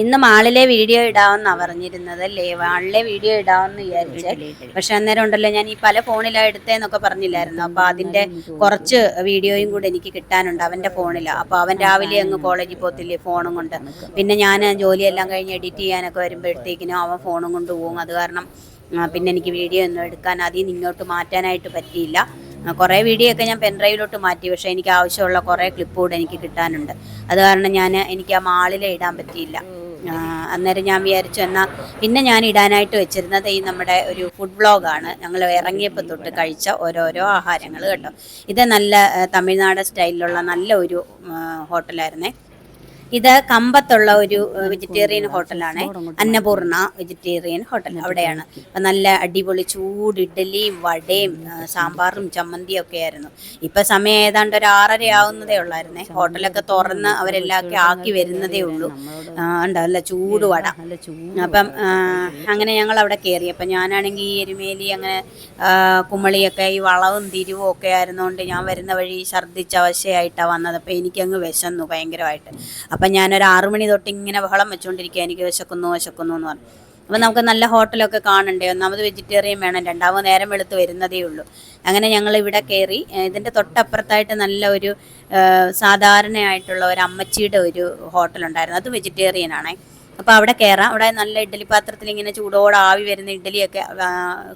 ഇന്ന് മാളിലെ വീഡിയോ ഇടാമെന്നാണ് പറഞ്ഞിരുന്നത് അല്ലേ? മാളിലെ വീഡിയോ ഇടാമെന്ന് വിചാരിച്ചേ. പക്ഷെ അന്നേരം ഉണ്ടല്ലോ, ഞാൻ ഈ പല ഫോണിലാണ് എടുത്തതെന്നൊക്കെ പറഞ്ഞില്ലായിരുന്നു. അപ്പോൾ അതിൻ്റെ കുറച്ച് വീഡിയോയും കൂടെ എനിക്ക് കിട്ടാനുണ്ട് അവൻ്റെ ഫോണിലാണ്. അപ്പോൾ അവൻ രാവിലെ അങ്ങ് കോളേജിൽ പോകത്തില്ലേ ഫോണും കൊണ്ട്. പിന്നെ ഞാൻ ജോലിയെല്ലാം കഴിഞ്ഞ് എഡിറ്റ് ചെയ്യാനൊക്കെ വരുമ്പോഴത്തേക്കിനും അവൻ ഫോണും കൊണ്ട് പോകും. അത് കാരണം പിന്നെ എനിക്ക് വീഡിയോ ഒന്നും എടുക്കാൻ അതിൽ നിന്ന് ഇങ്ങോട്ട് മാറ്റാനായിട്ട് പറ്റിയില്ല. കുറേ വീഡിയോ ഒക്കെ ഞാൻ പെൻഡ്രൈവിലോട്ട് മാറ്റി. പക്ഷേ എനിക്ക് ആവശ്യമുള്ള കുറേ ക്ലിപ്പ് കൂടെ എനിക്ക് കിട്ടാനുണ്ട്. അത് കാരണം എനിക്ക് ആ മാളിലെ ഇടാൻ പറ്റിയില്ല. അന്നേരം ഞാൻ വിചാരിച്ചു എന്നാൽ പിന്നെ ഞാൻ ഇടാനായിട്ട് വെച്ചിരുന്നത് ഈ നമ്മുടെ ഒരു ഫുഡ് വ്ളോഗാണ്. ഞങ്ങൾ ഇറങ്ങിയപ്പോൾ തൊട്ട് കഴിച്ച ഓരോരോ ആഹാരങ്ങൾ കേട്ടോ. ഇത് നല്ല തമിഴ്നാട് സ്റ്റൈലിലുള്ള നല്ല ഒരു ഹോട്ടലായിരുന്നേ. ഇത് കമ്പത്തുള്ള ഒരു വെജിറ്റേറിയൻ ഹോട്ടലാണ്, അന്നപൂർണ വെജിറ്റേറിയൻ ഹോട്ടൽ. അവിടെയാണ്. അപ്പം നല്ല അടിപൊളി ചൂട് ഇഡ്ഡലിയും വടയും സാമ്പാറും ചമ്മന്തിയും ഒക്കെ ആയിരുന്നു. ഇപ്പം സമയം ഏതാണ്ട് ഒരു 6:30 ആവുന്നതേ ഉള്ളായിരുന്നേ. ഹോട്ടലൊക്കെ തുറന്ന് അവരെല്ലാം ആക്കി വരുന്നതേ ഉള്ളൂ. ഉണ്ട് നല്ല ചൂട് വട. അപ്പം അങ്ങനെ ഞങ്ങൾ അവിടെ കയറി. അപ്പം ഞാനാണെങ്കിൽ ഈ എരുമേലി അങ്ങനെ കുമളിയൊക്കെ ഈ വളവും തിരിവും ഒക്കെ ആയിരുന്നുകൊണ്ട് ഞാൻ വരുന്ന വഴി ഛർദ്ദിച്ച അവശയായിട്ടാണ് വന്നത്. അപ്പം എനിക്കങ്ങ് വിശന്നു ഭയങ്കരമായിട്ട്. അപ്പം ഞാനൊരു 6 മണി തൊട്ട് ഇങ്ങനെ ബഹളം വെച്ചുകൊണ്ടിരിക്കുക, എനിക്ക് വിശക്കുന്നു എന്ന് പറഞ്ഞു. അപ്പം നമുക്ക് നല്ല ഹോട്ടലൊക്കെ കാണണ്ടേ. ഒന്നാമത് വെജിറ്റേറിയൻ വേണം, രണ്ടാമത് നേരം വെളുത്ത് വരുന്നതേ ഉള്ളൂ. അങ്ങനെ ഞങ്ങൾ ഇവിടെ കയറി. ഇതിൻ്റെ തൊട്ടപ്പുറത്തായിട്ട് നല്ല ഒരു സാധാരണയായിട്ടുള്ള ഒരു അമ്മച്ചിയുടെ ഒരു ഹോട്ടലുണ്ടായിരുന്നു. അത് വെജിറ്റേറിയൻ ആണേ. അപ്പോൾ അവിടെ കയറാം. അവിടെ നല്ല ഇഡ്ഡലി പാത്രത്തിൽ ഇങ്ങനെ ചൂടോടെ ആവി വരുന്ന ഇഡ്ഡലിയൊക്കെ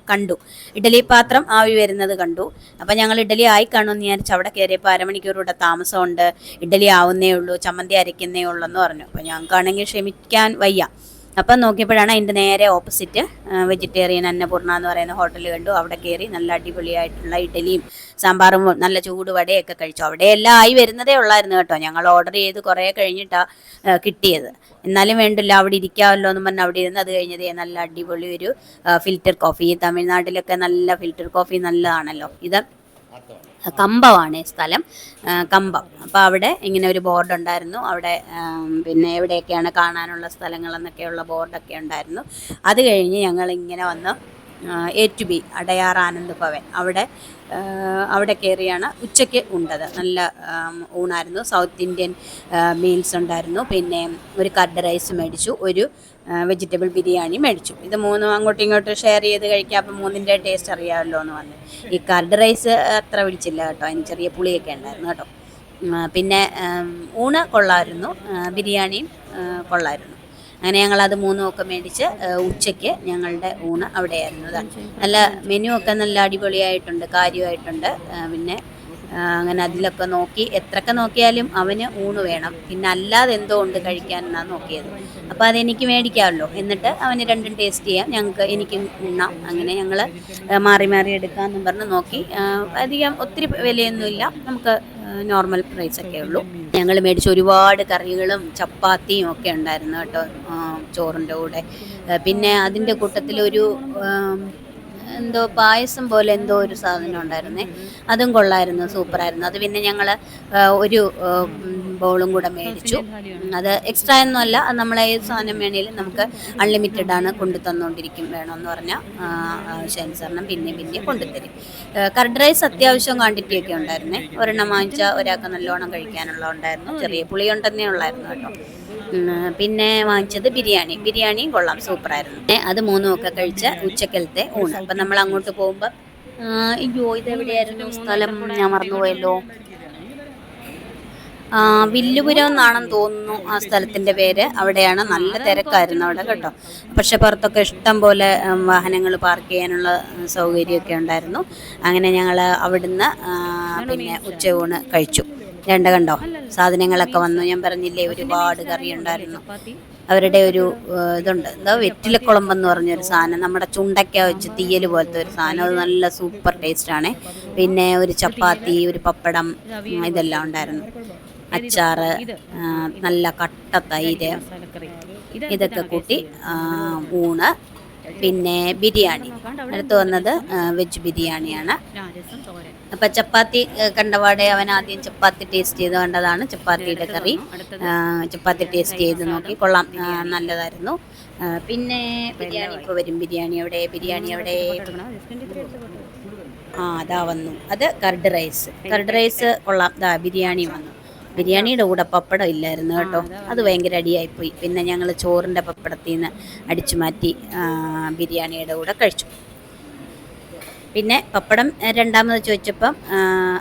കണ്ടു. ഇഡ്ഡലി പാത്രം ആവി വരുന്നത് കണ്ടു. അപ്പം ഞങ്ങൾ ഇഡ്ഡലി ആയി കാണുമെന്ന് വിചാരിച്ച് അവിടെ കയറിയപ്പോൾ അരമണിക്കൂർ കൂടെ താമസമുണ്ട്, ഇഡ്ഡലി ആവുന്നേ ഉള്ളൂ, ചമ്മന്തി അരയ്ക്കുന്നേ ഉള്ളൂ എന്ന് പറഞ്ഞു. അപ്പോൾ ഞങ്ങൾക്കാണെങ്കിൽ ക്ഷമിക്കാൻ വയ്യ. അപ്പം നോക്കിയപ്പോഴാണ് അതിൻ്റെ നേരെ ഓപ്പോസിറ്റ് വെജിറ്റേറിയൻ അന്നപൂർണ എന്ന് പറയുന്ന ഹോട്ടൽ കണ്ടു. അവിടെ കയറി നല്ല അടിപൊളിയായിട്ടുള്ള ഇഡ്ഡലിയും സാമ്പാറും നല്ല ചൂട് വടയൊക്കെ കഴിച്ചു. അവിടെ എല്ലാം ആയി വരുന്നതേ ഉള്ളായിരുന്നു കേട്ടോ. ഞങ്ങൾ ഓർഡർ ചെയ്ത് കുറേ കഴിഞ്ഞിട്ടാണ് കിട്ടിയത്. എന്നാലും വേണ്ടില്ല, അവിടെ ഇരിക്കാമല്ലോ എന്ന് പറഞ്ഞാൽ അവിടെ ഇരുന്ന് അത് കഴിഞ്ഞതേ നല്ല അടിപൊളി ഒരു ഫിൽറ്റർ കോഫി. തമിഴ്നാട്ടിലൊക്കെ നല്ല ഫിൽറ്റർ കോഫി നല്ലതാണല്ലോ. ഇത് കമ്പമാണ് സ്ഥലം, കമ്പം. അപ്പോൾ അവിടെ ഇങ്ങനെ ഒരു ബോർഡ് ഉണ്ടായിരുന്നു. അവിടെ പിന്നെ എവിടെയൊക്കെയാണ് കാണാനുള്ള സ്ഥലങ്ങളെന്നൊക്കെയുള്ള ബോർഡൊക്കെ ഉണ്ടായിരുന്നു. അത് കഴിഞ്ഞ് ഞങ്ങളിങ്ങനെ വന്ന് A-B അടയാർ ആനന്ദ് ഭവൻ അവിടെ കയറിയാണ് ഉച്ചയ്ക്ക് ഉണ്ടത്. നല്ല ഊണായിരുന്നു. സൗത്ത് ഇന്ത്യൻ മീൽസ് ഉണ്ടായിരുന്നു. പിന്നെ ഒരു കർഡ് റൈസ് മേടിച്ചു, ഒരു വെജിറ്റബിൾ ബിരിയാണി മേടിച്ചു. ഇത് മൂന്നും അങ്ങോട്ടും ഇങ്ങോട്ടും ഷെയർ ചെയ്ത് കഴിക്കാം. അപ്പം മൂന്നിൻ്റെ ടേസ്റ്റ് അറിയാമല്ലോ എന്ന് പറഞ്ഞു. ഈ കർഡ് റൈസ് അത്ര പിടിച്ചില്ല കേട്ടോ, അതിന് ചെറിയ പുളിയൊക്കെ ഉണ്ടായിരുന്നു കേട്ടോ. പിന്നെ ഊണ് കൊള്ളായിരുന്നു, ബിരിയാണിയും കൊള്ളായിരുന്നു. അങ്ങനെ ഞങ്ങളത് മൂന്നുമൊക്കെ മേടിച്ച് ഉച്ചയ്ക്ക് ഞങ്ങളുടെ ഊണ് അവിടെയായിരുന്നു. നല്ല മെനു ഒക്കെ നല്ല അടിപൊളിയായിട്ടുണ്ട്, കാര്യമായിട്ടുണ്ട്. പിന്നെ അങ്ങനെ അതിലൊക്കെ നോക്കി, എത്രയൊക്കെ നോക്കിയാലും അവന് ഊണ് വേണം. പിന്നെ അല്ലാതെ എന്തോ ഉണ്ട് കഴിക്കാനെന്നാണ് നോക്കിയത്. അപ്പോൾ അതെനിക്ക് മേടിക്കാമല്ലോ, എന്നിട്ട് അവന് രണ്ടും ടേസ്റ്റ് ചെയ്യാം, എനിക്കും ഉണ്ണാം. അങ്ങനെ ഞങ്ങൾ മാറി മാറി എടുക്കാമെന്നും പറഞ്ഞ് നോക്കി. അധികം ഒത്തിരി വിലയൊന്നുമില്ല, നമുക്ക് നോർമൽ പ്രൈസൊക്കെ ഉള്ളൂ. ഞങ്ങൾ മേടിച്ച ഒരുപാട് കറികളും ചപ്പാത്തിയും ഒക്കെ ഉണ്ടായിരുന്നു കേട്ടോ ചോറിൻ്റെ കൂടെ. പിന്നെ അതിൻ്റെ കൂട്ടത്തിലൊരു എന്തോ പായസം പോലെ എന്തോ ഒരു സാധനം ഉണ്ടായിരുന്നേ, അതും കൊള്ളായിരുന്നു, സൂപ്പറായിരുന്നു. അത് പിന്നെ ഞങ്ങൾ ഒരു ബൗളും കൂടെ മേടിച്ചു. അത് എക്സ്ട്രാ ഒന്നുമല്ല, അത് നമ്മളെ ഏത് സാധനം വേണേലും നമുക്ക് അൺലിമിറ്റഡ് ആണ്, കൊണ്ടു തന്നുകൊണ്ടിരിക്കും. വേണമെന്ന് പറഞ്ഞാൽ ആവശ്യാനുസരണം പിന്നെ കൊണ്ടുതരും. കർഡ് റൈസ് അത്യാവശ്യം ക്വാണ്ടിറ്റിയൊക്കെ ഉണ്ടായിരുന്നേ. ഒരെണ്ണം വാങ്ങിച്ചാൽ ഒരാൾക്ക് നല്ലോണം കഴിക്കാനുള്ള ഉണ്ടായിരുന്നു. ചെറിയ പുളിയുണ്ടെന്നേ ഉള്ളായിരുന്നു കേട്ടോ. പിന്നെ വാങ്ങിച്ചത് ബിരിയാണിയും കൊള്ളാം, സൂപ്പറായിരുന്നു. അത് മൂന്നുമൊക്കെ കഴിച്ച ഉച്ചക്കലത്തെ ഊണ്. അപ്പം നമ്മൾ അങ്ങോട്ട് പോകുമ്പോൾ ഇതെവിടെയായിരുന്നു സ്ഥലം, ഞാൻ മറന്നുപോയല്ലോ. വില്ലുപുരം എന്നാണെന്ന് തോന്നുന്നു ആ സ്ഥലത്തിൻ്റെ പേര്. അവിടെയാണ്. നല്ല തിരക്കായിരുന്നു അവിടെ കേട്ടോ. പക്ഷെ പുറത്തൊക്കെ ഇഷ്ടം പോലെ വാഹനങ്ങൾ പാർക്ക് ചെയ്യാനുള്ള സൗകര്യമൊക്കെ ഉണ്ടായിരുന്നു. അങ്ങനെ ഞങ്ങൾ അവിടുന്ന് പിന്നെ ഉച്ചയൂണ് കഴിച്ചു. കണ്ടോ സാധനങ്ങളൊക്കെ വന്നു. ഞാൻ പറഞ്ഞില്ലേ ഒരുപാട് കറി ഉണ്ടായിരുന്നു. അവരുടെ ഒരു ഇതുണ്ട്, എന്താ വെറ്റിലക്കുളമ്പെന്ന് പറഞ്ഞൊരു സാധനം, നമ്മുടെ ചുണ്ടയ്ക്ക വെച്ച് തീയൽ പോലത്തെ ഒരു സാധനം. അത് നല്ല സൂപ്പർ ടേസ്റ്റാണ്. പിന്നെ ഒരു ചപ്പാത്തി, ഒരു പപ്പടം, ഇതെല്ലാം ഉണ്ടായിരുന്നു. അച്ചാറ്, നല്ല കട്ട തൈര്, ഇതൊക്കെ കൂട്ടി ഊണ്. പിന്നെ ബിരിയാണി, അടുത്ത് വന്നത് വെജ് ബിരിയാണിയാണ്. അപ്പം ചപ്പാത്തി കണ്ടപാടെ അവൻ ആദ്യം ചപ്പാത്തി ടേസ്റ്റ് ചെയ്ത് കണ്ടതാണ് ചപ്പാത്തിയുടെ കറി. ചപ്പാത്തി ടേസ്റ്റ് ചെയ്ത് നോക്കി, കൊള്ളാം, നല്ലതായിരുന്നു. പിന്നെ ബിരിയാണി ഇപ്പോൾ വരും. ബിരിയാണി എവിടെ അതാ വന്നു. അത് കർഡ് റൈസ് കൊള്ളാം. ബിരിയാണി വന്നു. ബിരിയാണിയുടെ കൂടെ പപ്പടം ഇല്ലായിരുന്നു കേട്ടോ, അത് ഭയങ്കര അടിയായിപ്പോയി. പിന്നെ ഞങ്ങൾ ചോറിൻ്റെ പപ്പടത്തിൽ നിന്ന് അടിച്ചു മാറ്റി ബിരിയാണിയുടെ കൂടെ കഴിച്ചു. പിന്നെ പപ്പടം രണ്ടാമത് ചോദിച്ചപ്പം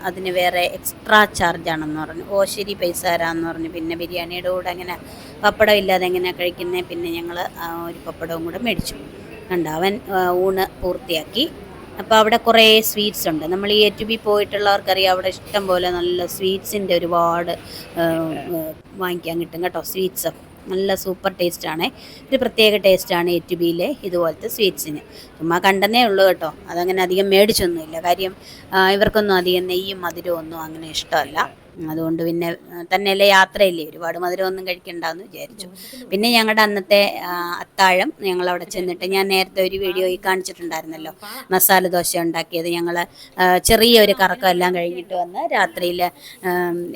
അതിന് വേറെ എക്സ്ട്രാ ചാർജാണെന്ന് പറഞ്ഞു. ഓ ശരി, പൈസ തരാമെന്ന് പറഞ്ഞു. പിന്നെ ബിരിയാണിയുടെ കൂടെ അങ്ങനെ പപ്പടം ഇല്ലാതെ എങ്ങനെയാണ് കഴിക്കുന്നത്? പിന്നെ ഞങ്ങൾ ഒരു പപ്പടവും കൂടെ മേടിച്ചു. കണ്ട അവൻ ഊണ് പൂർത്തിയാക്കി. അപ്പോൾ അവിടെ കുറേ സ്വീറ്റ്സ് ഉണ്ട്. നമ്മൾ ഈ A to B പോയിട്ടുള്ളവർക്കറിയാം, അവിടെ ഇഷ്ടം പോലെ നല്ല സ്വീറ്റ്സിൻ്റെ ഒരുപാട് വാങ്ങിക്കാൻ കിട്ടും കേട്ടോ. സ്വീറ്റ്സ് നല്ല സൂപ്പർ ടേസ്റ്റാണ്. ഒരു പ്രത്യേക ടേസ്റ്റാണ് A to Bയിലെ ഇതുപോലത്തെ സ്വീറ്റ്സിന്. ചുമ്മാ കണ്ടെന്നേ ഉള്ളൂ കേട്ടോ, അതങ്ങനെ അധികം മേടിച്ചൊന്നുമില്ല. കാര്യം ഇവർക്കൊന്നും അധികം നെയ്യും മധുരവും ഒന്നും അങ്ങനെ ഇഷ്ടമല്ല. അതുകൊണ്ട് പിന്നെ തന്നെയല്ലേ യാത്രയില്ലേ, ഒരുപാട് മധുരമൊന്നും കഴിക്കണ്ടെന്ന് വിചാരിച്ചു. പിന്നെ ഞങ്ങളുടെ അന്നത്തെ അത്താഴം ഞങ്ങളവിടെ ചെന്നിട്ട്, ഞാൻ നേരത്തെ ഒരു വീഡിയോയിൽ കാണിച്ചിട്ടുണ്ടായിരുന്നല്ലോ മസാല ദോശ ഉണ്ടാക്കിയത്. ഞങ്ങൾ ചെറിയൊരു കറക്കം എല്ലാം കഴിഞ്ഞിട്ട് വന്ന് രാത്രിയിൽ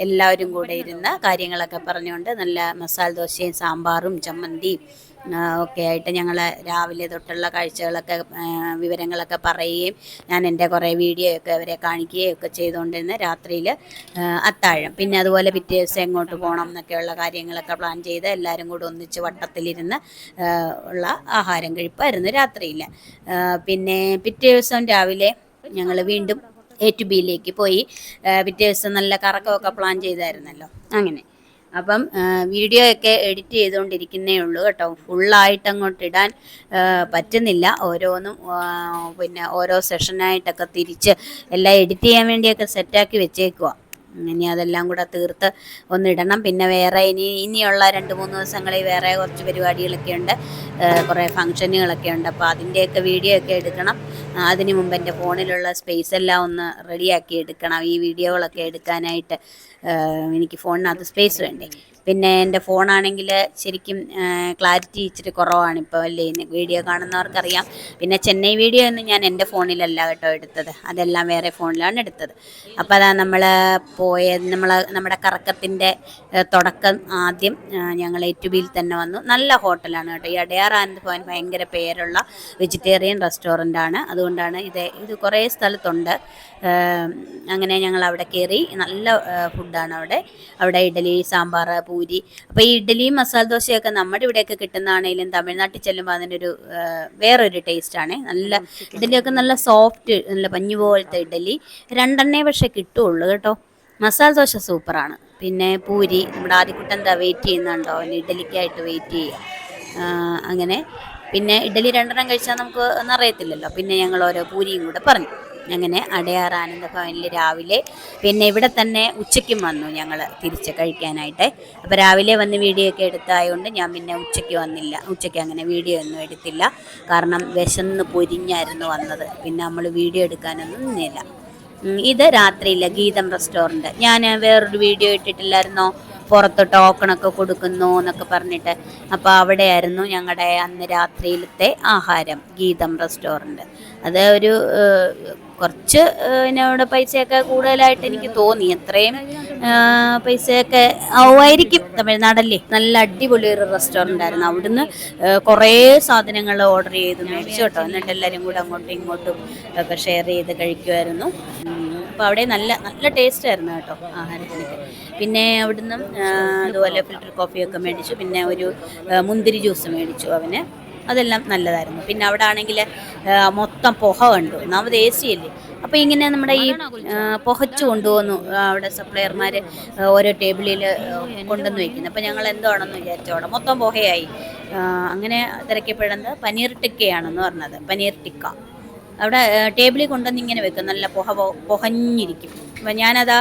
എല്ലാവരും കൂടെ ഇരുന്ന് കാര്യങ്ങളൊക്കെ പറഞ്ഞുകൊണ്ട് നല്ല മസാല ദോശയും സാമ്പാറും ചമ്മന്തിയും ഒക്കെ ആയിട്ട് ഞങ്ങൾ രാവിലെ തൊട്ടുള്ള കാഴ്ചകളൊക്കെ വിവരങ്ങളൊക്കെ പറയുകയും ഞാൻ എൻ്റെ കുറേ വീഡിയോ ഒക്കെ അവരെ കാണിക്കുകയും ഒക്കെ ചെയ്തുകൊണ്ടിരുന്ന രാത്രിയിൽ അത്താഴം. പിന്നെ അതുപോലെ പിറ്റേ ദിവസം എങ്ങോട്ട് പോകണം എന്നൊക്കെയുള്ള കാര്യങ്ങളൊക്കെ പ്ലാൻ ചെയ്ത് എല്ലാവരും കൂടെ ഒന്നിച്ച് വട്ടത്തിലിരുന്ന് ഉള്ള ആഹാരം കഴിപ്പായിരുന്നു രാത്രിയിൽ. പിന്നെ പിറ്റേ ദിവസം രാവിലെ ഞങ്ങൾ വീണ്ടും A to Bയിലേക്ക് പോയി. പിറ്റേ ദിവസം നല്ല കറക്കമൊക്കെ പ്ലാൻ ചെയ്തായിരുന്നല്ലോ. അങ്ങനെ അപ്പം വീഡിയോ ഒക്കെ എഡിറ്റ് ചെയ്തുകൊണ്ടിരിക്കുന്നേ ഉള്ളൂ കേട്ടോ. ഫുള്ളായിട്ട് അങ്ങോട്ട് ഇടാൻ പറ്റുന്നില്ല. ഓരോന്നും പിന്നെ ഓരോ സെഷനായിട്ടൊക്കെ തിരിച്ച് എല്ലാം എഡിറ്റ് ചെയ്യാൻ വേണ്ടിയൊക്കെ സെറ്റാക്കി വെച്ചേക്കുക. ഇനി അതെല്ലാം കൂടെ തീർത്ത് ഒന്നിടണം. പിന്നെ വേറെ ഇനിയുള്ള 2-3 ദിവസങ്ങളിൽ വേറെ കുറച്ച് പരിപാടികളൊക്കെ ഉണ്ട്, കുറേ ഫങ്ഷനുകളൊക്കെ ഉണ്ട്. അപ്പോൾ അതിൻ്റെയൊക്കെ വീഡിയോ ഒക്കെ എടുക്കണം. അതിന് മുമ്പ് എൻ്റെ ഫോണിലുള്ള സ്പേസ് എല്ലാം ഒന്ന് റെഡിയാക്കി എടുക്കണം. ഈ വീഡിയോകളൊക്കെ എടുക്കാനായിട്ട് എനിക്ക് ഫോണിനകത്ത് സ്പേസ് വേണ്ടേ. പിന്നെ എൻ്റെ ഫോണാണെങ്കിൽ ശരിക്കും ക്ലാരിറ്റി ഇച്ചിരി കുറവാണ് ഇപ്പോൾ അല്ലേ, വീഡിയോ കാണുന്നവർക്കറിയാം. പിന്നെ ചെന്നൈ വീഡിയോ ഒന്നും ഞാൻ എൻ്റെ ഫോണിലല്ല കേട്ടോ എടുത്തത്, അതെല്ലാം വേറെ ഫോണിലാണ് എടുത്തത്. അപ്പോൾ അതാ നമ്മൾ നമ്മുടെ കറക്കത്തിൻ്റെ തുടക്കം ആദ്യം ഞങ്ങൾ A to Bയിൽ തന്നെ വന്നു. നല്ല ഹോട്ടലാണ് കേട്ടോ. ഈ അടയാർ ആനന്ദ് ഭവൻ ഭയങ്കര പേരുള്ള വെജിറ്റേറിയൻ റെസ്റ്റോറൻ്റാണ്. അതുകൊണ്ടാണ് ഇത് കുറേ സ്ഥലത്തുണ്ട്. അങ്ങനെ ഞങ്ങൾ അവിടെ കയറി. നല്ല ഫുഡാണ് അവിടെ ഇഡലി, സാമ്പാർ, പൂരി. അപ്പോൾ ഈ ഇഡലിയും മസാല ദോശയൊക്കെ നമ്മുടെ ഇവിടെയൊക്കെ കിട്ടുന്നതാണെങ്കിലും തമിഴ്നാട്ടിൽ ചെല്ലുമ്പോൾ അതിനൊരു വേറൊരു ടേസ്റ്റാണ്. നല്ല ഇഡലിയൊക്കെ നല്ല സോഫ്റ്റ്, നല്ല പഞ്ഞു പോലത്തെ ഇഡലി. 2 പക്ഷേ കിട്ടുള്ളൂ കേട്ടോ. മസാല ദോശ സൂപ്പറാണ്. പിന്നെ പൂരി, നമ്മുടെ ആദ്യക്കുട്ടൻ എന്താ വെയിറ്റ് ചെയ്യുന്നുണ്ടോ, അവന് ഇഡലിക്കായിട്ട് വെയിറ്റ് ചെയ്യുക. അങ്ങനെ പിന്നെ ഇഡലി 2 കഴിച്ചാൽ നമുക്ക് ഒന്നും അറിയത്തില്ലല്ലോ. പിന്നെ ഞങ്ങൾ ഓരോ പൂരിയും കൂടെ പറഞ്ഞു. അങ്ങനെ അടയാർ ആനന്ദ ഭവനിൽ രാവിലെ, പിന്നെ ഇവിടെ തന്നെ ഉച്ചയ്ക്കും വന്നു ഞങ്ങൾ തിരിച്ച് കഴിക്കാനായിട്ട്. അപ്പോൾ രാവിലെ വന്ന് വീഡിയോ ഒക്കെ എടുത്തായതുകൊണ്ട് ഞാൻ പിന്നെ ഉച്ചയ്ക്ക് വന്നില്ല. ഉച്ചയ്ക്ക് അങ്ങനെ വീഡിയോ ഒന്നും എടുത്തില്ല, കാരണം വിശന്ന് പൊരിഞ്ഞായിരുന്നു വന്നത്. പിന്നെ നമ്മൾ വീഡിയോ എടുക്കാനൊന്നും നിന്നില്ല. ഇത് രാത്രിയില്ല ഗീതം റെസ്റ്റോറൻറ്റ്. ഞാൻ വേറൊരു വീഡിയോ ഇട്ടിട്ടില്ലായിരുന്നോ, പുറത്ത് ടോക്കണൊക്കെ കൊടുക്കുന്നു എന്നൊക്കെ പറഞ്ഞിട്ട്. അപ്പോൾ അവിടെയായിരുന്നു ഞങ്ങളുടെ അന്ന് രാത്രിയിലത്തെ ആഹാരം, ഗീതം റെസ്റ്റോറൻറ്റ്. അത് ഒരു കുറച്ച് എന്നോട് പൈസയൊക്കെ കൂടുതലായിട്ട് എനിക്ക് തോന്നി. അത്രയും പൈസയൊക്കെ ആവുമായിരിക്കും, തമിഴ്നാടല്ലേ. നല്ല അടിപൊളി ഒരു റെസ്റ്റോറൻ്റ് ആയിരുന്നു. അവിടുന്ന് കുറേ സാധനങ്ങൾ ഓർഡർ ചെയ്ത് മേടിച്ചു കേട്ടോ. എന്നിട്ട് എല്ലാവരും കൂടെ അങ്ങോട്ടും ഇങ്ങോട്ടും ഒക്കെ ഷെയർ ചെയ്ത് കഴിക്കുമായിരുന്നു. അപ്പോൾ അവിടെ നല്ല നല്ല ടേസ്റ്റ് ആയിരുന്നു കേട്ടോ ആഹാരത്തിനൊക്കെ. പിന്നെ അവിടുന്ന് അതുപോലെ ഫിൽറ്റർ കോഫിയൊക്കെ മേടിച്ചു. പിന്നെ ഒരു മുന്തിരി ജ്യൂസ് മേടിച്ചു അവന്. അതെല്ലാം നല്ലതായിരുന്നു. പിന്നെ അവിടെ ആണെങ്കിൽ മൊത്തം പുക കണ്ടു. ഒന്നാമത് AC അല്ലേ. അപ്പോൾ ഇങ്ങനെ നമ്മുടെ ഈ പുകച്ചു കൊണ്ടുപോകുന്നു അവിടെ സപ്ലയർമാർ ഓരോ ടേബിളിൽ കൊണ്ടുവന്ന് വയ്ക്കുന്നു. അപ്പോൾ ഞങ്ങൾ എന്താണെന്ന് വിചാരിച്ചു, അവിടെ മൊത്തം പുകയായി. അങ്ങനെ തിരക്കിയപ്പോഴെന്ത് പനീർ ടിക്കയാണെന്ന് പറഞ്ഞത്. പനീർ ടിക്ക അവിടെ ടേബിളിൽ കൊണ്ടുവന്ന് ഇങ്ങനെ വെക്കും, നല്ല പുകഞ്ഞിരിക്കും. അപ്പം ഞാനതാ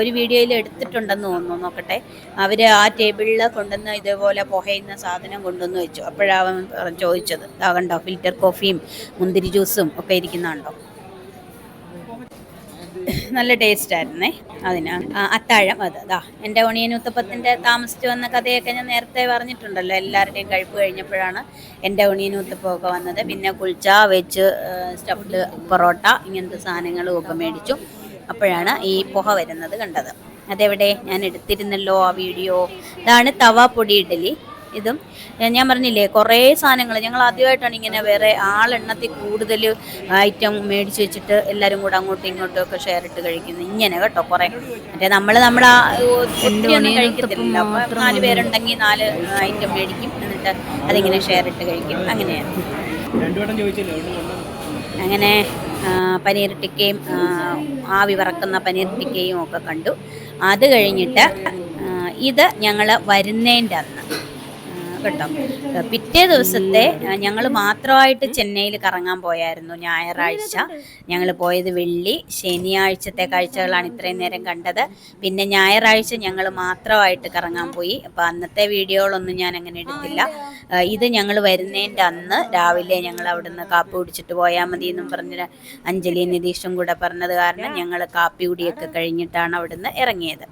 ഒരു വീഡിയോയിൽ എടുത്തിട്ടുണ്ടെന്ന് തോന്നുന്നു, നോക്കട്ടെ. അവർ ആ ടേബിളിൽ കൊണ്ടുവന്ന് ഇതേപോലെ പുകയുന്ന സാധനം കൊണ്ടുവന്ന് വെച്ചു. അപ്പോഴവൻ ചോദിച്ചത്, കണ്ടോ ഫിൽറ്റർ കോഫിയും മുന്തിരി ജ്യൂസും ഒക്കെ ഇരിക്കുന്നുണ്ടോ. നല്ല ടേസ്റ്റായിരുന്നേ. അതിനാണ് അത്താഴം. അതാ എൻ്റെ ഒണിയൻ ഊത്തപ്പത്തിൻ്റെ താമസിച്ച് വന്ന കഥയൊക്കെ ഞാൻ നേരത്തെ പറഞ്ഞിട്ടുണ്ടല്ലോ. എല്ലാവരുടെയും കഴിപ്പ് കഴിഞ്ഞപ്പോഴാണ് എൻ്റെ ഒണിയൻ ഊത്തപ്പമൊക്കെ വന്നത്. പിന്നെ കുൽച്ച, വെജ്, സ്റ്റഫ്ഡ് പൊറോട്ട, ഇങ്ങനത്തെ സാധനങ്ങളും ഒക്കെ മേടിച്ചു. അപ്പോഴാണ് ഈ പുക വരുന്നത് കണ്ടത്. അതെവിടെ ഞാൻ എടുത്തിരുന്നല്ലോ ആ വീഡിയോ. ഇതാണ് തവ പൊടി ഇഡലി. ഇതും ഞാൻ പറഞ്ഞില്ലേ കുറേ സാധനങ്ങൾ ഞങ്ങൾ ആദ്യമായിട്ടാണ് ഇങ്ങനെ വേറെ ആളെണ്ണത്തിൽ കൂടുതൽ ഐറ്റം മേടിച്ച് വെച്ചിട്ട് എല്ലാവരും കൂടെ അങ്ങോട്ടും ഇങ്ങോട്ടും ഒക്കെ ഷെയർ ഇട്ട് കഴിക്കുന്നത് ഇങ്ങനെ കേട്ടോ. കുറേ മറ്റേ നമ്മൾ ഒത്തിരി ഒന്നും കഴിക്കത്തില്ല. അപ്പോൾ 4 പേരുണ്ടെങ്കിൽ 4 ഐറ്റം മേടിക്കും, എന്നിട്ട് അതിങ്ങനെ ഷെയർ ഇട്ട് കഴിക്കും. അങ്ങനെയാണ്. അങ്ങനെ പനീർ ടിക്കയും ആവി വറക്കുന്ന പനീർ ടിക്കയും ഒക്കെ കണ്ടു. അത് കഴിഞ്ഞിട്ട് ഇത് ഞങ്ങൾ വരുന്നതിൻ്റെ അന്ന് കേട്ടോ, പിറ്റേ ദിവസത്തെ ഞങ്ങൾ മാത്രമായിട്ട് ചെന്നൈയിൽ കറങ്ങാൻ പോയായിരുന്നു. ഞായറാഴ്ച ഞങ്ങൾ പോയത്. വെള്ളി ശനിയാഴ്ചത്തെ കാഴ്ചകളാണ് ഇത്രയും നേരം കണ്ടത്. പിന്നെ ഞായറാഴ്ച ഞങ്ങൾ മാത്രമായിട്ട് കറങ്ങാൻ പോയി. അപ്പോൾ അന്നത്തെ വീഡിയോകളൊന്നും ഞാൻ അങ്ങനെ എടുത്തില്ല. ഇത് ഞങ്ങൾ വരുന്നതിൻ്റെ അന്ന് രാവിലെ ഞങ്ങൾ അവിടുന്ന് കാപ്പി കുടിച്ചിട്ട് പോയാൽ മതി എന്നും പറഞ്ഞ് അഞ്ജലിയും നിതീഷും കൂടെ പറഞ്ഞത് കാരണം ഞങ്ങൾ കാപ്പി കുടിയൊക്കെ കഴിഞ്ഞിട്ടാണ് അവിടുന്ന് ഇറങ്ങിയത്.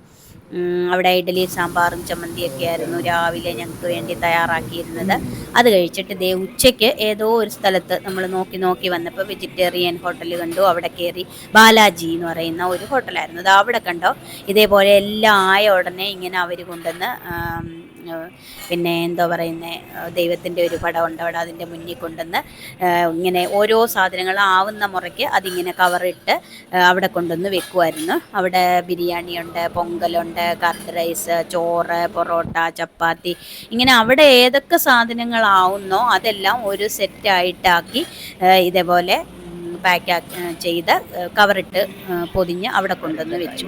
അവിടെ ഇഡ്ഡലി സാമ്പാറും ചമ്മന്തിയൊക്കെ ആയിരുന്നു രാവിലെ ഞങ്ങൾക്ക് വേണ്ടി തയ്യാറാക്കിയിരുന്നത്. അത് കഴിച്ചിട്ട് ഉച്ചയ്ക്ക് ഏതോ ഒരു സ്ഥലത്ത് നമ്മൾ നോക്കി വന്നപ്പോൾ വെജിറ്റേറിയൻ ഹോട്ടൽ കണ്ടു. അവിടെ കയറി. ബാലാജി എന്ന് പറയുന്ന ഒരു ഹോട്ടലായിരുന്നു അത്. അവിടെ കണ്ടോ ഇതേപോലെ എല്ലാം ആയ ഉടനെ ഇങ്ങനെ അവർ കൊണ്ടുവന്ന് പിന്നെ എന്താ പറയുന്നത്, ദൈവത്തിൻ്റെ ഒരു പടമുണ്ട് അവിടെ, അതിൻ്റെ മുന്നിൽ കൊണ്ടുവന്ന് ഇങ്ങനെ ഓരോ സാധനങ്ങൾ ആവുന്ന മുറയ്ക്ക് അതിങ്ങനെ കവറിട്ട് അവിടെ കൊണ്ടുവന്ന് വെക്കുമായിരുന്നു. അവിടെ ബിരിയാണിയുണ്ട്, പൊങ്കലുണ്ട്, കർഡ് റൈസ്, ചോറ്, പൊറോട്ട, ചപ്പാത്തി, ഇങ്ങനെ അവിടെ ഏതൊക്കെ സാധനങ്ങളാവുന്നോ അതെല്ലാം ഒരു സെറ്റായിട്ടാക്കി ഇതേപോലെ പാക്ക് ചെയ്ത് കവറിട്ട് പൊതിഞ്ഞ് അവിടെ കൊണ്ടുവന്ന് വെച്ചു.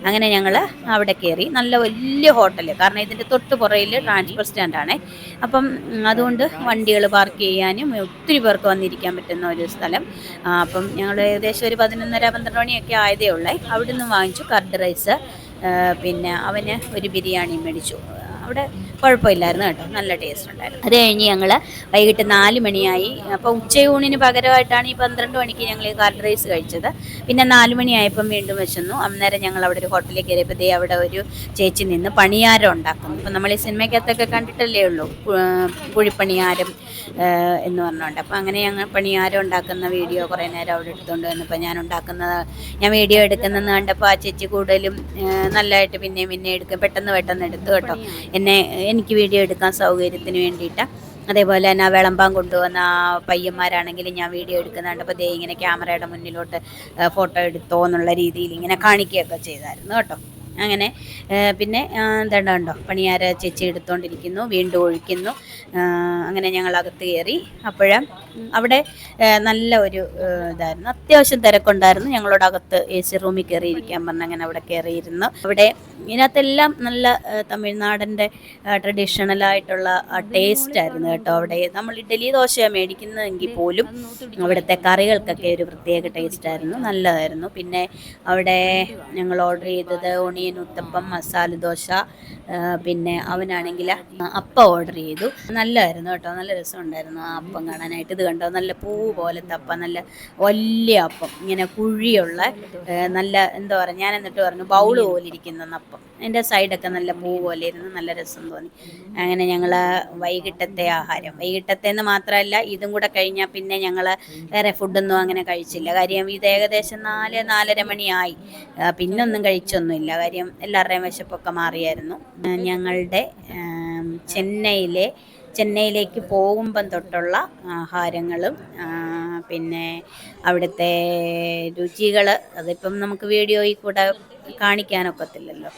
അങ്ങനെ ഞങ്ങൾ അവിടെ കയറി. നല്ല വലിയ ഹോട്ടൽ, കാരണം ഇതിൻ്റെ തൊട്ട് പുറയിൽ ട്രാൻസ്പോർട്ട് സ്റ്റാൻഡാണ്. അപ്പം അതുകൊണ്ട് വണ്ടികൾ പാർക്ക് ചെയ്യാനും ഒത്തിരി പേർക്ക് വന്നിരിക്കാൻ പറ്റുന്ന ഒരു സ്ഥലം. അപ്പം ഞങ്ങൾ ഏകദേശം ഒരു 11:30-12 മണിയൊക്കെ ആയതേ ഉള്ളേ. അവിടെ നിന്ന് വാങ്ങിച്ചു കർഡ് റൈസ്, പിന്നെ അവന് ഒരു ബിരിയാണി മേടിച്ചു. അവിടെ കുഴപ്പമില്ലായിരുന്നു കേട്ടോ, നല്ല ടേസ്റ്റ് ഉണ്ടായിരുന്നു. അത് കഴിഞ്ഞ് ഞങ്ങൾ വൈകിട്ട് 4 മണിയായി. അപ്പോൾ ഉച്ചയൂണിന് പകരമായിട്ടാണ് ഈ 12 മണിക്ക് ഞങ്ങൾ ഈ കർഡ് റൈസ് കഴിച്ചത്. പിന്നെ 4 മണിയായപ്പം വീണ്ടും വിശന്നു. അന്നേരം ഞങ്ങൾ അവിടെ ഒരു ഹോട്ടലിൽ കയറിയപ്പോൾ അവിടെ ഒരു ചേച്ചി നിന്ന് പണിയാരം ഉണ്ടാക്കുന്നു. ഇപ്പം നമ്മൾ ഈ സിനിമയ്ക്കകത്തൊക്കെ കണ്ടിട്ടല്ലേ ഉള്ളൂ, കുഴിപ്പണിയാരം എന്ന് പറഞ്ഞുകൊണ്ട്. അപ്പം അങ്ങനെ ഞങ്ങൾ പണിയാരം ഉണ്ടാക്കുന്ന വീഡിയോ കുറേ നേരം അവിടെ എടുത്തുകൊണ്ട് വന്നപ്പോൾ ഞാൻ വീഡിയോ എടുക്കുന്നതെന്ന് കണ്ടപ്പോൾ ആ ചേച്ചി കൂടുതലും നല്ലതായിട്ട് പിന്നെ പെട്ടെന്ന് എടുത്തു കേട്ടോ. എനിക്ക് വീഡിയോ എടുക്കാൻ സൗകര്യത്തിന് വേണ്ടിയിട്ട്. അതേപോലെ തന്നെ വിളമ്പാൻ കൊണ്ടുവന്ന പയ്യന്മാരാണെങ്കിലും ഞാൻ വീഡിയോ എടുക്കുന്നുണ്ട്. അപ്പോൾ ഇങ്ങനെ ക്യാമറയുടെ മുന്നിലോട്ട് ഫോട്ടോ എടുത്തോ എന്നുള്ള രീതിയിൽ ഇങ്ങനെ കാണിക്കുകയൊക്കെ ചെയ്തായിരുന്നു കേട്ടോ. അങ്ങനെ പിന്നെ കണ്ടോ പണിയാര ചേച്ചി എടുത്തുകൊണ്ടിരിക്കുന്നു, വീണ്ടും ഒഴിക്കുന്നു. അങ്ങനെ ഞങ്ങൾ അകത്ത് കയറി. അപ്പോഴും അവിടെ നല്ല ഒരു ഇതായിരുന്നു, അത്യാവശ്യം തിരക്കുണ്ടായിരുന്നു. ഞങ്ങളോട് അകത്ത് AC റൂമിൽ കയറിയിരിക്കാൻ പറഞ്ഞ് അങ്ങനെ അവിടെ കയറിയിരുന്നു. അവിടെ ഇതിനകത്തെല്ലാം നല്ല തമിഴ്നാടിൻ്റെ ട്രഡീഷണലായിട്ടുള്ള ടേസ്റ്റ് ആയിരുന്നു കേട്ടോ. അവിടെ നമ്മൾ ഇഡ്ഡലി ദോശയാണ് മേടിക്കുന്നതെങ്കിൽ പോലും അവിടുത്തെ കറികൾക്കൊക്കെ ഒരു പ്രത്യേക ടേസ്റ്റായിരുന്നു, നല്ലതായിരുന്നു. പിന്നെ അവിടെ ഞങ്ങൾ ഓർഡർ ചെയ്തത് ഒണിയൻ ഉത്തപ്പം, മസാല ദോശ, പിന്നെ അവനാണെങ്കിൽ അപ്പം ഓർഡർ ചെയ്തു. നല്ലതായിരുന്നു കേട്ടോ, നല്ല രസമുണ്ടായിരുന്നു ആ അപ്പം കാണാനായിട്ട്. ഇത് കണ്ടോ, നല്ല പൂ പോലത്തെ അപ്പം, നല്ല വലിയ അപ്പം, ഇങ്ങനെ കുഴിയുള്ള നല്ല എന്താ പറയുക, ഞാൻ എന്നിട്ട് പറഞ്ഞു ബൗള് പോലെ ഇരിക്കുന്ന അപ്പം. എൻ്റെ സൈഡൊക്കെ നല്ല പൂ പോലെ ഇരുന്ന് നല്ല രസം തോന്നി. അങ്ങനെ ഞങ്ങൾ വൈകിട്ടത്തെ ആഹാരം, വൈകിട്ടത്തേന്ന് മാത്രമല്ല ഇതും കൂടെ കഴിഞ്ഞാൽ പിന്നെ ഞങ്ങൾ വേറെ ഫുഡൊന്നും അങ്ങനെ കഴിച്ചില്ല. കാര്യം ഇത് ഏകദേശം 4-4:30 മണിയായി. പിന്നൊന്നും കഴിച്ചൊന്നുമില്ല, കാര്യം എല്ലാവരുടെയും വിശപ്പൊക്കെ മാറിയായിരുന്നു. ഞങ്ങളുടെ ചെന്നൈയിലേക്ക് പോകുമ്പം തൊട്ടുള്ള ആഹാരങ്ങളും പിന്നെ അവിടുത്തെ രുചികൾ, അതിപ്പം നമുക്ക് വീഡിയോയിൽ കൂടെ കാണിക്കാനൊക്കത്തില്ലല്ലോ,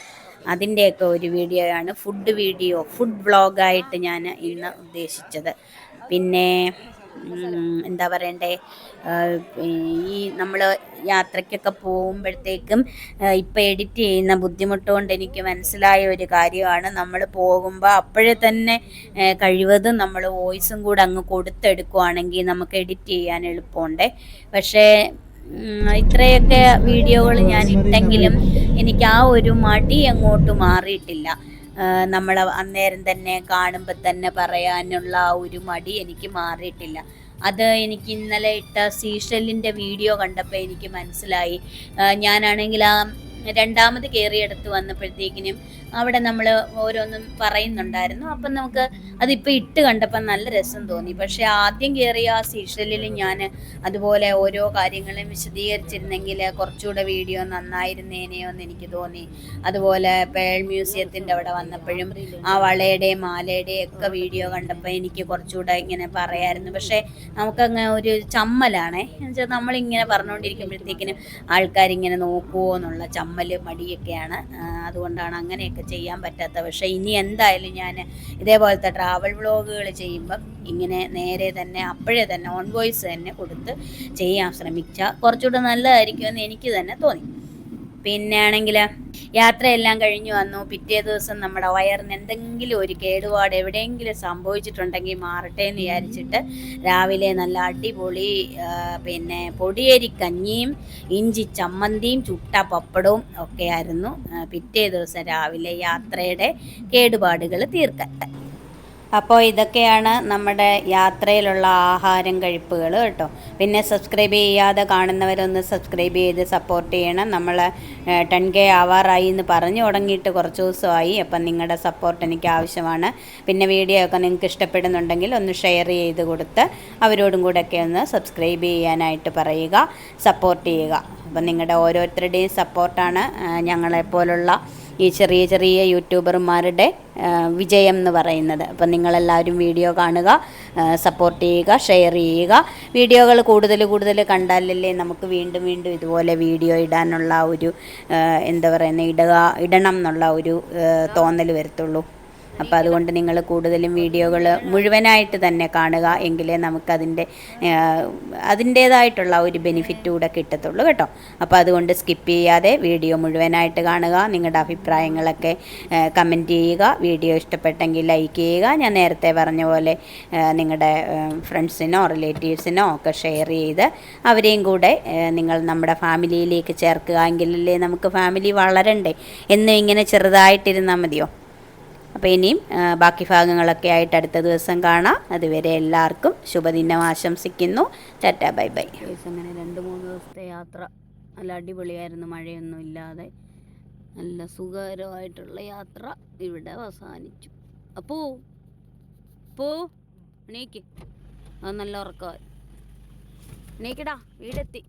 അതിൻ്റെയൊക്കെ ഒരു വീഡിയോയാണ് ഫുഡ് വ്ളോഗായിട്ട് ഞാൻ ഇന്ന് ഉദ്ദേശിച്ചത്. പിന്നെ എന്താ പറയണ്ടേ, ഈ നമ്മൾ യാത്രയ്ക്കൊക്കെ പോകുമ്പോഴത്തേക്കും ഇപ്പം എഡിറ്റ് ചെയ്യുന്ന ബുദ്ധിമുട്ട് കൊണ്ട് എനിക്ക് മനസ്സിലായ ഒരു കാര്യമാണ്, നമ്മൾ പോകുമ്പോൾ അപ്പോഴേ തന്നെ കഴിവതും നമ്മൾ വോയിസും കൂടെ അങ്ങ് കൊടുത്തെടുക്കുവാണെങ്കിൽ നമുക്ക് എഡിറ്റ് ചെയ്യാൻ എളുപ്പമുണ്ട്. പക്ഷേ ഇത്രയൊക്കെ വീഡിയോകൾ ഞാൻ ഇട്ടെങ്കിലും എനിക്ക് ആ ഒരു മടി അങ്ങോട്ട് മാറിയിട്ടില്ല. നമ്മൾ അന്നേരം തന്നെ കാണുമ്പോൾ തന്നെ പറയാനുള്ള ആ ഒരു മടി എനിക്ക് മാറിയിട്ടില്ല. അത് എനിക്ക് ഇന്നലെ ഇട്ട സീഷെല്ലിൻ്റെ വീഡിയോ കണ്ടപ്പോൾ എനിക്ക് മനസ്സിലായി. ഞാനാണെങ്കിൽ ആ രണ്ടാമത് കയറിയെടുത്ത് വന്നപ്പോഴത്തേക്കിനും അവിടെ നമ്മൾ ഓരോന്നും പറയുന്നുണ്ടായിരുന്നു. അപ്പം നമുക്ക് അതിപ്പോൾ ഇട്ട് കണ്ടപ്പം നല്ല രസം തോന്നി. പക്ഷേ ആദ്യം കയറിയ ആ സീഷലിൽ ഞാൻ അതുപോലെ ഓരോ കാര്യങ്ങളും വിശദീകരിച്ചിരുന്നെങ്കിൽ കുറച്ചുകൂടെ വീഡിയോ നന്നായിരുന്നേനെയോ എന്ന് എനിക്ക് തോന്നി. അതുപോലെ പേൾ മ്യൂസിയത്തിൻ്റെ അവിടെ വന്നപ്പോഴും ആ വളയുടെയും മാലയുടെയും ഒക്കെ വീഡിയോ കണ്ടപ്പോൾ എനിക്ക് കുറച്ചുകൂടെ ഇങ്ങനെ പറയായിരുന്നു. പക്ഷേ നമുക്കങ്ങ് ഒരു ചമ്മലാണേ, എന്നുവെച്ചാൽ നമ്മളിങ്ങനെ പറഞ്ഞുകൊണ്ടിരിക്കുമ്പോഴത്തേക്കിനും ആൾക്കാരിങ്ങനെ നോക്കുമോ എന്നുള്ള ചമ്മൽ മടിയൊക്കെയാണ്. അതുകൊണ്ടാണ് അങ്ങനെയൊക്കെ ചെയ്യാൻ പറ്റാത്ത. പക്ഷേ ഇനി എന്തായാലും ഞാൻ ഇതേപോലത്തെ ട്രാവൽ വ്ളോഗുകൾ ചെയ്യുമ്പം ഇങ്ങനെ നേരെ തന്നെ അപ്പോഴേ തന്നെ ഓൺ വോയിസ് തന്നെ കൊടുത്ത് ചെയ്യാൻ ശ്രമിച്ചാൽ കുറച്ചുകൂടെ നല്ലതായിരിക്കുമെന്ന് എനിക്ക് തന്നെ തോന്നി. പിന്നെ ആണെങ്കിൽ യാത്രയെല്ലാം കഴിഞ്ഞു വന്നു. പിറ്റേ ദിവസം നമ്മുടെ വയറിന് എന്തെങ്കിലും ഒരു കേടുപാട് എവിടെയെങ്കിലും സംഭവിച്ചിട്ടുണ്ടെങ്കിൽ മാറട്ടെ എന്ന് വിചാരിച്ചിട്ട് രാവിലെ നല്ല അടിപൊളി പിന്നെ പൊടിയരി കഞ്ഞിയും ഇഞ്ചി ചമ്മന്തിയും ചുട്ട പപ്പടവും ഒക്കെ ആയിരുന്നു പിറ്റേ ദിവസം രാവിലെ യാത്രയുടെ കേടുപാടുകൾ തീർക്കാൻ. അപ്പോൾ ഇതൊക്കെയാണ് നമ്മുടെ യാത്രയിലുള്ള ആഹാരം കഴിപ്പുകൾ കേട്ടോ. പിന്നെ സബ്സ്ക്രൈബ് ചെയ്യാതെ കാണുന്നവരൊന്ന് സബ്സ്ക്രൈബ് ചെയ്ത് സപ്പോർട്ട് ചെയ്യണം. നമ്മൾ 10K ആവാറായി എന്ന് പറഞ്ഞു തുടങ്ങിയിട്ട് കുറച്ച് ദിവസമായി. അപ്പം നിങ്ങളുടെ സപ്പോർട്ട് എനിക്ക് ആവശ്യമാണ്. പിന്നെ വീഡിയോ ഒക്കെ നിങ്ങൾക്ക് ഇഷ്ടപ്പെടുന്നുണ്ടെങ്കിൽ ഒന്ന് ഷെയർ ചെയ്ത് കൊടുത്ത് അവരോടും കൂടെയൊക്കെ ഒന്ന് സബ്സ്ക്രൈബ് ചെയ്യാനായിട്ട് പറയുക, സപ്പോർട്ട് ചെയ്യുക. അപ്പം നിങ്ങളുടെ ഓരോരുത്തരുടെയും സപ്പോർട്ടാണ് ഞങ്ങളെപ്പോലുള്ള ഈ ചെറിയ ചെറിയ യൂട്യൂബർമാരുടെ വിജയം എന്ന് പറയുന്നത്. അപ്പം നിങ്ങളെല്ലാവരും വീഡിയോ കാണുക, സപ്പോർട്ട് ചെയ്യുക, ഷെയർ ചെയ്യുക. വീഡിയോകൾ കൂടുതൽ കണ്ടാലല്ലേ നമുക്ക് വീണ്ടും വീണ്ടും ഇതുപോലെ വീഡിയോ ഇടാനുള്ള ഒരു എന്താ പറയുന്നത്, ഇടണം എന്നുള്ള ഒരു തോന്നൽ വരത്തുള്ളൂ. അപ്പോൾ അതുകൊണ്ട് നിങ്ങൾ കൂടുതലും വീഡിയോകൾ മുഴുവനായിട്ട് തന്നെ കാണുക, എങ്കിലേ അതിൻ്റേതായിട്ടുള്ള ഒരു ബെനിഫിറ്റ് കൂടെ കിട്ടത്തുള്ളൂ കേട്ടോ. അപ്പോൾ അതുകൊണ്ട് സ്കിപ്പ് ചെയ്യാതെ വീഡിയോ മുഴുവനായിട്ട് കാണുക. നിങ്ങളുടെ അഭിപ്രായങ്ങളൊക്കെ കമൻറ്റ് ചെയ്യുക. വീഡിയോ ഇഷ്ടപ്പെട്ടെങ്കിൽ ലൈക്ക് ചെയ്യുക. ഞാൻ നേരത്തെ പറഞ്ഞ പോലെ നിങ്ങളുടെ ഫ്രണ്ട്സിനോ റിലേറ്റീവ്സിനോ ഒക്കെ ഷെയർ ചെയ്ത് അവരെയും കൂടെ നിങ്ങൾ നമ്മുടെ ഫാമിലിയിലേക്ക് ചേർക്കുക. എങ്കിലല്ലേ നമുക്ക് ഫാമിലി വളരണ്ടേ. എന്നും ഇങ്ങനെ ചെറുതായിട്ടിരുന്നാൽ മതിയോ? അപ്പോൾ ഇനിയും ബാക്കി ഭാഗങ്ങളൊക്കെ ആയിട്ട് അടുത്ത ദിവസം കാണാം. അതുവരെ എല്ലാവർക്കും ശുഭദിനം ആശംസിക്കുന്നു. Tata, bye bye. അങ്ങനെ 2-3 ദിവസത്തെ യാത്ര നല്ല അടിപൊളിയായിരുന്നു. മഴയൊന്നും ഇല്ലാതെ നല്ല സുഖകരമായിട്ടുള്ള യാത്ര ഇവിടെ അവസാനിച്ചു. അപ്പോ എണീക്ക്, അത് നല്ല ഉറക്കമായി. എണീക്കടാ, വീടെത്തി.